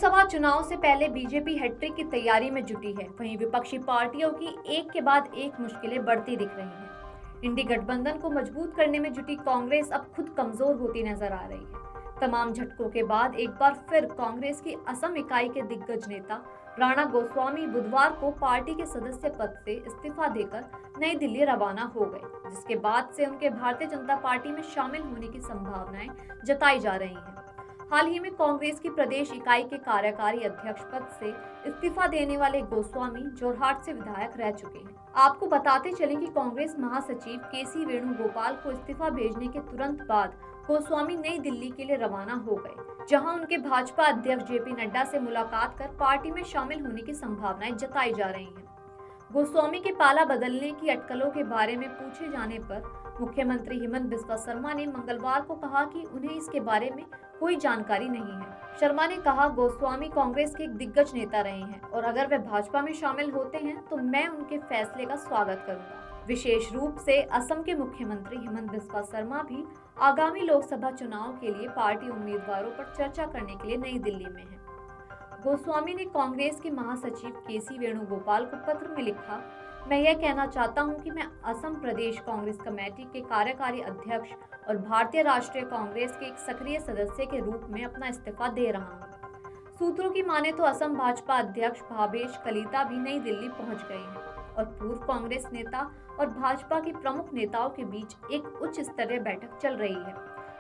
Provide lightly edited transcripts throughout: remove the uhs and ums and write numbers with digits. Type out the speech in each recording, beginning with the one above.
लोकसभा चुनाव से पहले बीजेपी हैट्रिक की तैयारी में जुटी है। वहीं विपक्षी पार्टियों की एक के बाद एक मुश्किलें बढ़ती दिख रही हैं। इंडी गठबंधन को मजबूत करने में जुटी कांग्रेस अब खुद कमजोर होती नजर आ रही है। तमाम झटकों के बाद एक बार फिर कांग्रेस की असम इकाई के दिग्गज नेता राणा गोस्वामी बुधवार को पार्टी के सदस्य पद से इस्तीफा देकर नई दिल्ली रवाना हो गए, जिसके बाद से उनके भारतीय जनता पार्टी में शामिल होने की संभावनाएं जताई जा रही हैं। हाल ही में कांग्रेस की प्रदेश इकाई के कार्यकारी अध्यक्ष पद से इस्तीफा देने वाले गोस्वामी जोरहाट से विधायक रह चुके हैं। आपको बताते चलें कि कांग्रेस महासचिव केसी वेणुगोपाल को इस्तीफा भेजने के तुरंत बाद गोस्वामी नई दिल्ली के लिए रवाना हो गए, जहां उनके भाजपा अध्यक्ष जेपी नड्डा से मुलाकात कर पार्टी में शामिल होने की संभावनाएं जताई जा रही हैं। गोस्वामी के पाला बदलने की अटकलों के बारे में पूछे जाने पर मुख्यमंत्री हेमंत बिस्वा शर्मा ने मंगलवार को कहा कि उन्हें इसके बारे में कोई जानकारी नहीं है। शर्मा ने कहा, गोस्वामी कांग्रेस के एक दिग्गज नेता रहे हैं और अगर वे भाजपा में शामिल होते हैं तो मैं उनके फैसले का स्वागत करूंगा। विशेष रूप से असम के मुख्यमंत्री हेमंत बिस्वा शर्मा भी आगामी लोकसभा चुनाव के लिए पार्टी उम्मीदवारों पर चर्चा करने के लिए नई दिल्ली में है। गोस्वामी ने कांग्रेस के महासचिव केसी वेणुगोपाल को पत्र में लिखा, मैं यह कहना चाहता हूं कि मैं असम प्रदेश कांग्रेस कमेटी के कार्यकारी अध्यक्ष और भारतीय राष्ट्रीय कांग्रेस के एक सक्रिय सदस्य के रूप में अपना इस्तीफा दे रहा हूं। सूत्रों की माने तो असम भाजपा अध्यक्ष भावेश कलिता भी नई दिल्ली पहुंच गए हैं और पूर्व कांग्रेस नेता और भाजपा के प्रमुख नेताओं के बीच एक उच्च स्तरीय बैठक चल रही है,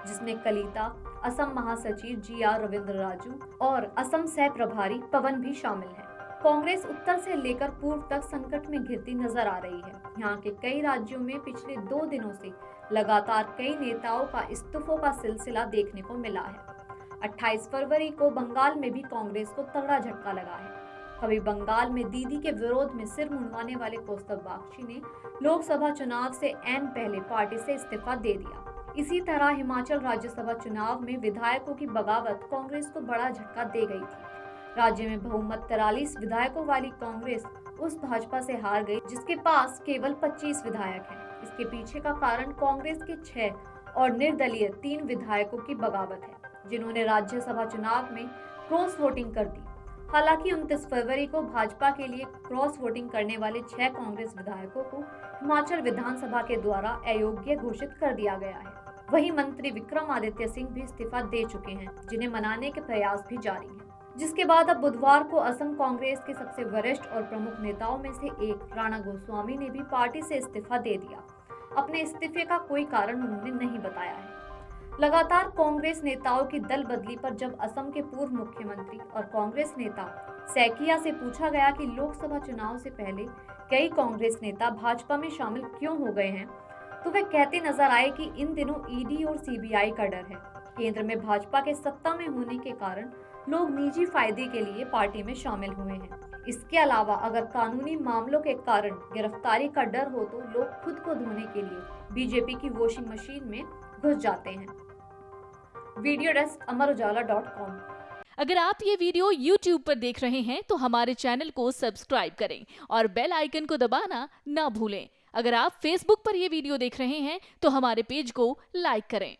जिसमें कलिता, असम महासचिव GR रविंद्र राजू और असम सह प्रभारी पवन भी शामिल हैं। कांग्रेस उत्तर से लेकर पूर्व तक संकट में घिरती नजर आ रही है। यहाँ के कई राज्यों में पिछले 2 दिनों से लगातार कई नेताओं का इस्तीफों का सिलसिला देखने को मिला है। 28 फरवरी को बंगाल में भी कांग्रेस को तगड़ा झटका लगा है। कभी बंगाल में दीदी के विरोध में सिर मुंडवाने वाले कौस्तुभ बागची ने लोकसभा चुनाव से ऐन पहले पार्टी से इस्तीफा दे दिया। इसी तरह हिमाचल राज्यसभा चुनाव में विधायकों की बगावत कांग्रेस को बड़ा झटका दे गई थी। राज्य में बहुमत 43 विधायकों वाली कांग्रेस उस भाजपा से हार गई जिसके पास केवल 25 विधायक हैं। इसके पीछे का कारण कांग्रेस के 6 और निर्दलीय 3 विधायकों की बगावत है, जिन्होंने राज्यसभा चुनाव में क्रॉस वोटिंग कर दी। हालांकि 29 फरवरी को भाजपा के लिए क्रॉस वोटिंग करने वाले 6 कांग्रेस विधायकों को हिमाचल विधानसभा के द्वारा अयोग्य घोषित कर दिया गया है। वहीं मंत्री विक्रमादित्य सिंह भी इस्तीफा दे चुके हैं, जिन्हें मनाने के प्रयास भी जारी हैं। जिसके बाद अब बुधवार को असम कांग्रेस के सबसे वरिष्ठ और प्रमुख नेताओं में से एक राणा गोस्वामी ने भी पार्टी से इस्तीफा दे दिया। अपने इस्तीफे का कोई कारण उन्होंने नहीं बताया है। लगातार कांग्रेस नेताओं की दल बदली पर जब असम के पूर्व मुख्यमंत्री और कांग्रेस नेता सैकिया से पूछा गया कि लोकसभा चुनाव से पहले कई कांग्रेस नेता भाजपा में शामिल क्यों हो गए हैं, तो वे कहते नजर आए कि इन दिनों ईडी और सीबीआई का डर है। केंद्र में भाजपा के सत्ता में होने के कारण लोग निजी फायदे के लिए पार्टी में शामिल हुए हैं। इसके अलावा अगर कानूनी मामलों के कारण गिरफ्तारी का डर हो तो लोग खुद को धोने के लिए बीजेपी की वॉशिंग मशीन में घुस जाते हैं। वीडियो डेस्क अमरउजाला.com। अगर आप ये वीडियो YouTube पर देख रहे हैं तो हमारे चैनल को सब्सक्राइब करें और बेल आइकन को दबाना ना भूलें। अगर आप Facebook पर ये वीडियो देख रहे हैं तो हमारे पेज को लाइक करें।